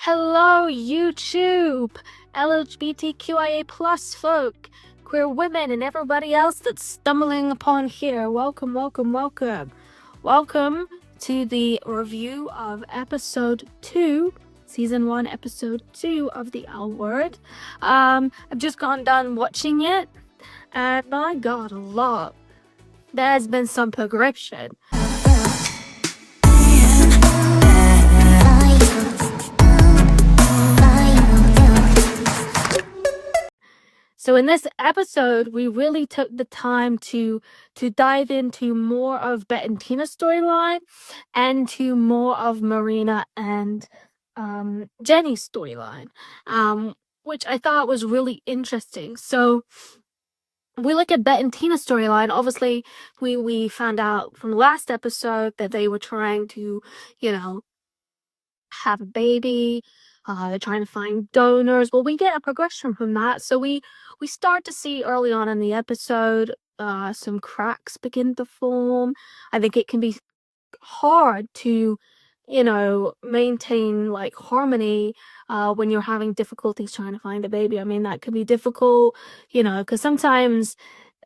Hello, YouTube, LGBTQIA plus folk, queer women, and everybody else that's stumbling upon here. Welcome, welcome, welcome. Welcome to the review of episode 2, season 1, episode 2 of The L Word. I've just gotten done watching it, and my god, there's been some progression. So in this episode, we really took the time to dive into more of Bet and Tina's storyline and to more of Marina and Jenny's storyline, which I thought was really interesting. So we look at Bet and Tina's storyline. Obviously, we found out from the last episode that they were trying to, have a baby. They're trying to find donors. Well, we get a progression from that. So we start to see early on in the episode some cracks begin to form. I think it can be hard to, maintain like harmony when you're having difficulties trying to find a baby. I mean, that can be difficult, because sometimes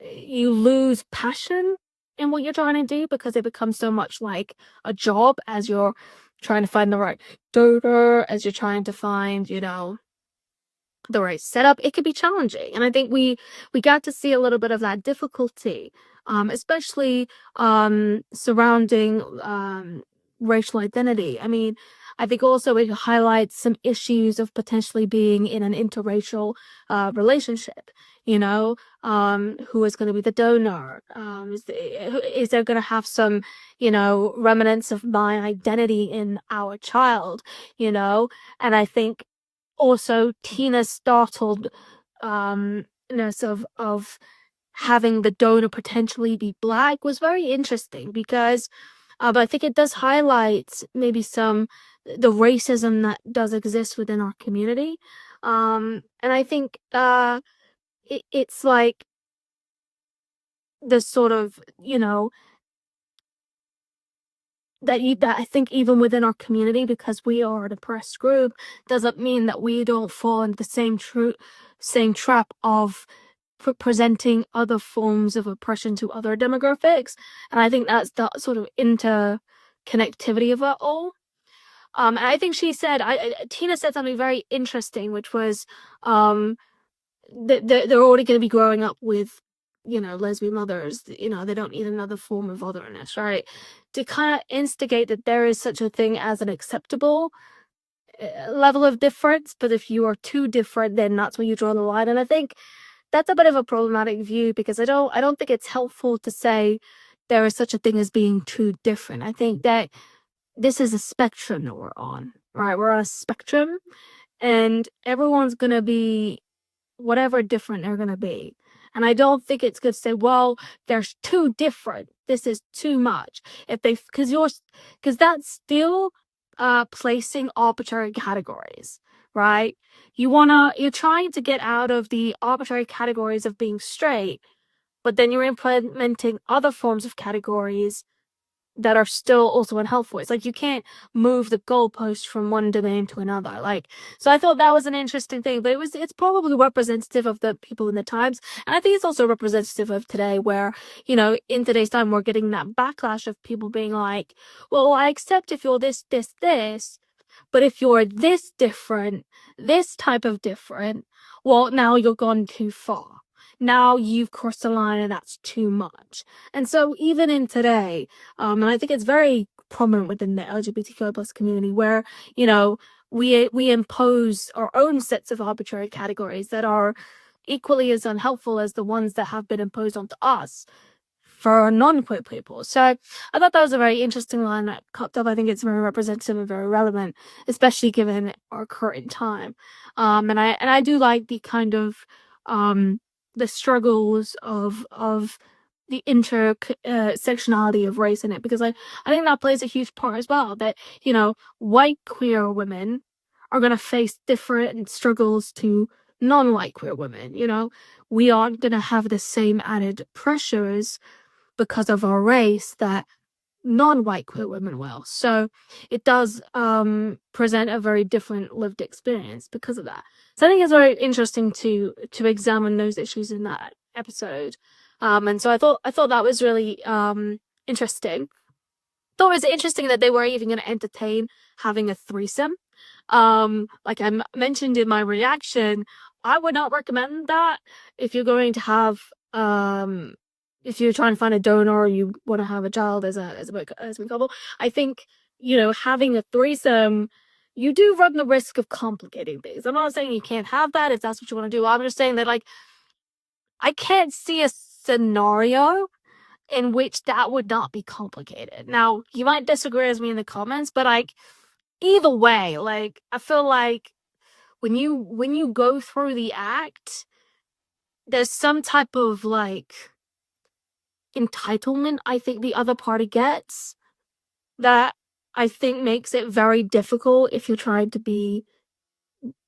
you lose passion in what you're trying to do because it becomes so much like a job as you're trying to find the right donor, as you're trying to find, the right setup. It could be challenging. And I think we got to see a little bit of that difficulty, especially surrounding racial identity. I mean, I think also it highlights some issues of potentially being in an interracial relationship. Who is going to be the donor? Is there going to have some, remnants of my identity in our child? And I think also Tina's startledness of having the donor potentially be Black was very interesting because I think it does highlight maybe the racism that does exist within our community. And I think it's like the sort of, that I think even within our community, because we are an oppressed group, doesn't mean that we don't fall into the same trap of presenting other forms of oppression to other demographics. And I think that's the sort of interconnectivity of it all. And I think Tina said something very interesting, which was that they're already going to be growing up with, lesbian mothers. They don't need another form of otherness, right? To kind of instigate that there is such a thing as an acceptable level of difference, but if you are too different, then that's where you draw the line. And I think that's a bit of a problematic view because I don't think it's helpful to say there is such a thing as being too different. I think that this is a spectrum that we're on, right? We're on a spectrum, and everyone's gonna be whatever different they're gonna be. And I don't think it's good to say, well, there's too different. This is too much. Because that's still placing arbitrary categories, right? You're trying to get out of the arbitrary categories of being straight, but then you're implementing other forms of categories that are still also unhelpful. It's like you can't move the goalpost from one domain to another. So I thought that was an interesting thing, but it's probably representative of the people in the times. And I think it's also representative of today where, in today's time, we're getting that backlash of people being like, well, I accept if you're this, but if you're this different, this type of different, well, now you're gone too far. Now you've crossed the line and that's too much. And so even in today, and I think it's very prominent within the LGBTQ plus community where, we impose our own sets of arbitrary categories that are equally as unhelpful as the ones that have been imposed onto us for non-queer people. So I thought that was a very interesting line that popped up. I think it's very representative and very relevant, especially given our current time. And I do like the kind of the struggles of the intersectionality of race in it, because I think that plays a huge part as well. That white queer women are going to face different struggles to non-white queer women. We aren't going to have the same added pressures because of our race that non-white queer women will. So it does present a very different lived experience because of that. So I think it's very interesting to examine those issues in that episode. And so I thought that was really interesting. Thought it was interesting that they were even going to entertain having a threesome. Like I mentioned in my reaction, I would not recommend that if you're going to have if you're trying to find a donor or you want to have a child as a couple. I think, you know, having a threesome, you do run the risk of complicating things. I'm not saying you can't have that if that's what you want to do. I'm just saying that, like, I can't see a scenario in which that would not be complicated. Now, you might disagree with me in the comments, but like, either way, like, I feel like when you go through the act, there's some type of like entitlement I think the other party gets that I think makes it very difficult if you're trying to be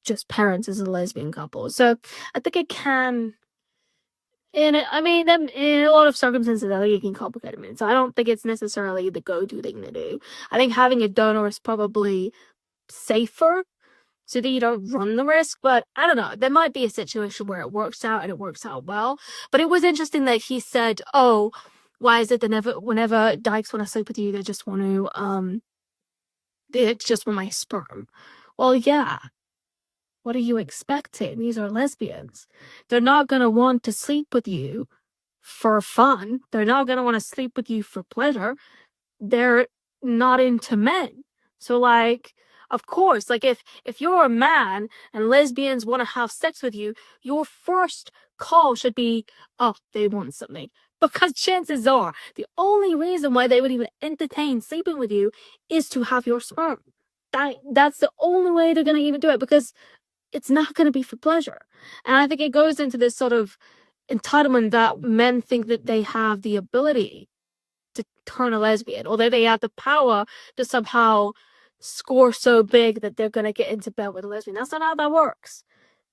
just parents as a lesbian couple. So I think it can, in a lot of circumstances, I think it can complicate it. So I don't think it's necessarily the go-to thing to do. I think having a donor is probably safer so that you don't run the risk. But I don't know. There might be a situation where it works out and it works out well. But it was interesting that he said, "Oh, why is it that whenever dykes want to sleep with you, they just want to they just want my sperm?" Well, yeah. What are you expecting? These are lesbians. They're not gonna want to sleep with you for fun. They're not gonna want to sleep with you for pleasure. They're not into men. So like, of course, like if you're a man and lesbians want to have sex with you, your first call should be, oh, they want something. Because chances are the only reason why they would even entertain sleeping with you is to have your sperm. That's the only way they're gonna even do it, because it's not gonna be for pleasure. And I think it goes into this sort of entitlement that men think that they have the ability to turn a lesbian, or that they have the power to somehow score so big that they're gonna get into bed with a lesbian. That's not how that works.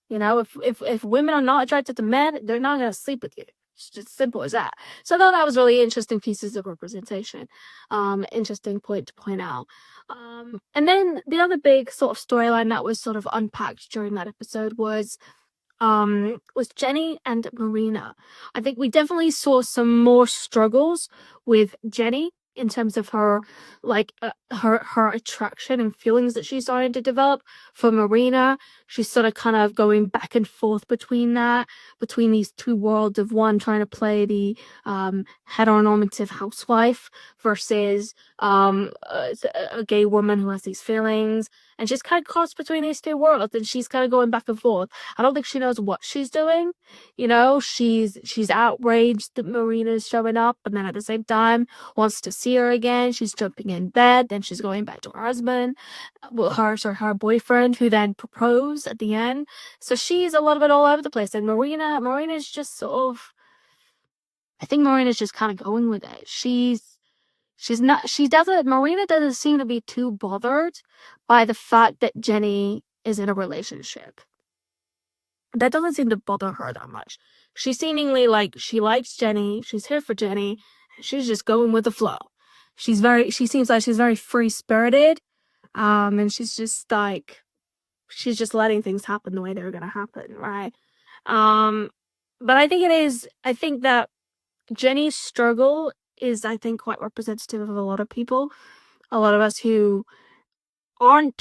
You know, if women are not attracted to men, they're not gonna sleep with you. It's just simple as that. So I thought that was really interesting pieces of representation. Interesting point to point out. And then the other big sort of storyline that was sort of unpacked during that episode was Jenny and Marina. I think we definitely saw some more struggles with Jenny in terms of her, like, her attraction and feelings that she's starting to develop for Marina. She's sort of kind of going back and forth between these two worlds of one trying to play the heteronormative housewife versus a gay woman who has these feelings, and she's kind of caught between these two worlds, and she's kind of going back and forth. I don't think she knows what she's doing. You know, she's outraged that Marina's showing up, and then at the same time wants to see her again. She's jumping in bed, then she's going back to her husband, well, her boyfriend, who then proposed at the end. So she's a little bit all over the place. And Marina's just sort of, I think Marina's just kind of going with it. Marina doesn't seem to be too bothered by the fact that Jenny is in a relationship. That doesn't seem to bother her that much. She seemingly, like, she likes Jenny, she's here for Jenny, and she's just going with the flow. She seems like she's very free-spirited, and she's just like, she's just letting things happen the way they're gonna happen, right? But I think that Jenny's struggle is, I think, quite representative of a lot of people. A lot of us who are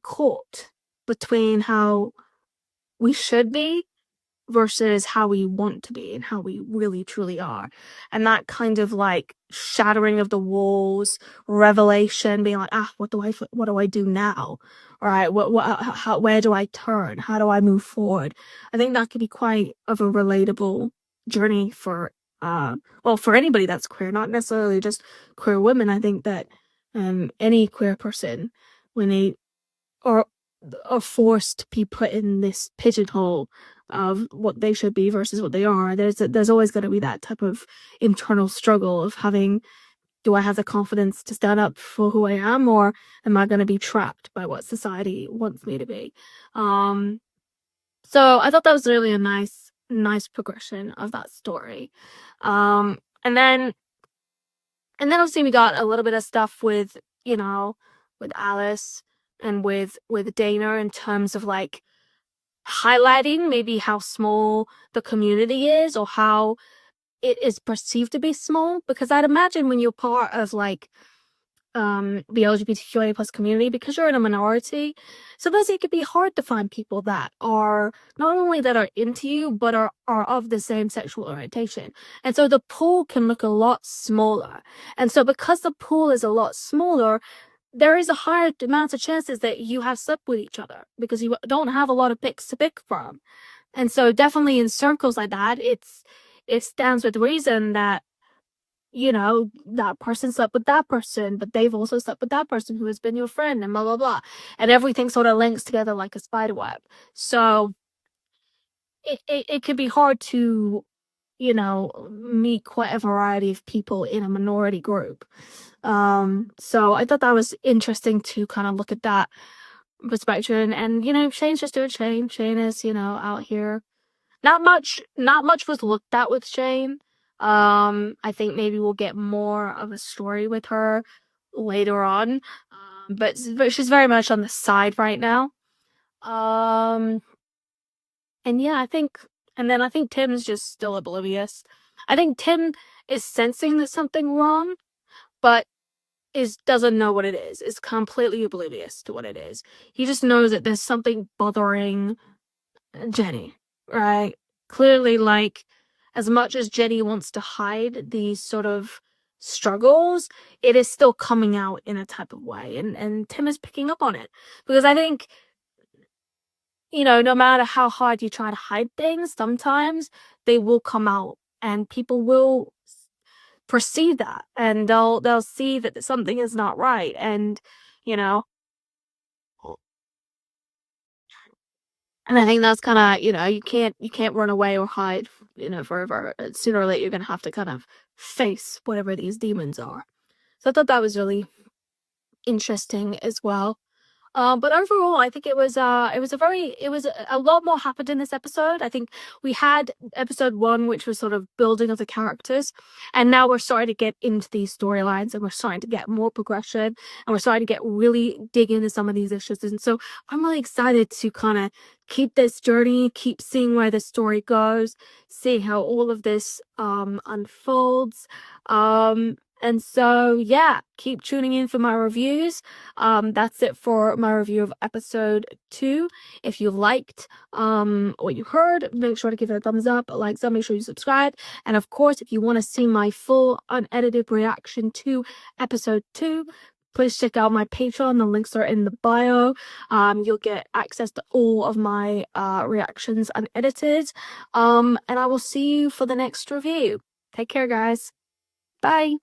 caught between how we should be versus how we want to be and how we really truly are. And that kind of like shattering of the walls, revelation, being like, what do I do now? All right, where do I turn? How do I move forward? I think that could be quite of a relatable journey for for anybody that's queer, not necessarily just queer women. I think that any queer person, when they are forced to be put in this pigeonhole of what they should be versus what they are, there's always going to be that type of internal struggle of having, do I have the confidence to stand up for who I am, or am I going to be trapped by what society wants me to be? So I thought that was really a nice progression of that story. And then And then obviously we got a little bit of stuff with, you know, with Alice and with Dana in terms of like highlighting maybe how small the community is or how it is perceived to be small. Because I'd imagine when you're part of like the LGBTQIA plus community, because you're in a minority, sometimes it can be hard to find people that are not only that are into you, but are of the same sexual orientation. And so the pool can look a lot smaller. And so because the pool is a lot smaller, there is a higher amount of chances that you have slept with each other because you don't have a lot of picks to pick from. And so definitely in circles like that, it stands with reason that, you know, that person slept with that person, but they've also slept with that person who has been your friend and blah blah blah. And everything sort of links together like a spider web. So it can be hard to, you know, meet quite a variety of people in a minority group. So I thought that was interesting to kind of look at that perspective. And you know, Shane's just doing Shane. Shane is, you know, out here. Not much was looked at with Shane. I think maybe we'll get more of a story with her later on. But she's very much on the side right now. Um, and yeah, I think Tim's just still oblivious. I think Tim is sensing there's something wrong, but doesn't know what it is. Is completely oblivious to what it is. He just knows that there's something bothering Jenny, right? Clearly, like, as much as Jenny wants to hide these sort of struggles, it is still coming out in a type of way. And Tim is picking up on it. Because I think, you know, no matter how hard you try to hide things, sometimes they will come out and people will perceive that and they'll see that something is not right. And, you know, and I think that's kind of, you know, you can't run away or hide, you know, forever. Sooner or later, you're gonna have to kind of face whatever these demons are. So I thought that was really interesting as well. But overall, I think it was a lot more happened in this episode. I think we had episode 1, which was sort of building of the characters, and now we're starting to get into these storylines, and we're starting to get more progression, and we're starting to get really dig into some of these issues. And so I'm really excited to kind of keep this journey, keep seeing where the story goes, see how all of this unfolds. And so yeah, keep tuning in for my reviews. That's it for my review of episode 2. If you liked what you heard, make sure to give it a thumbs up, like some, make sure you subscribe. And of course, if you want to see my full unedited reaction to episode 2, please check out my Patreon. The links are in the bio. You'll get access to all of my reactions unedited. And I will see you for the next review. Take care, guys. Bye.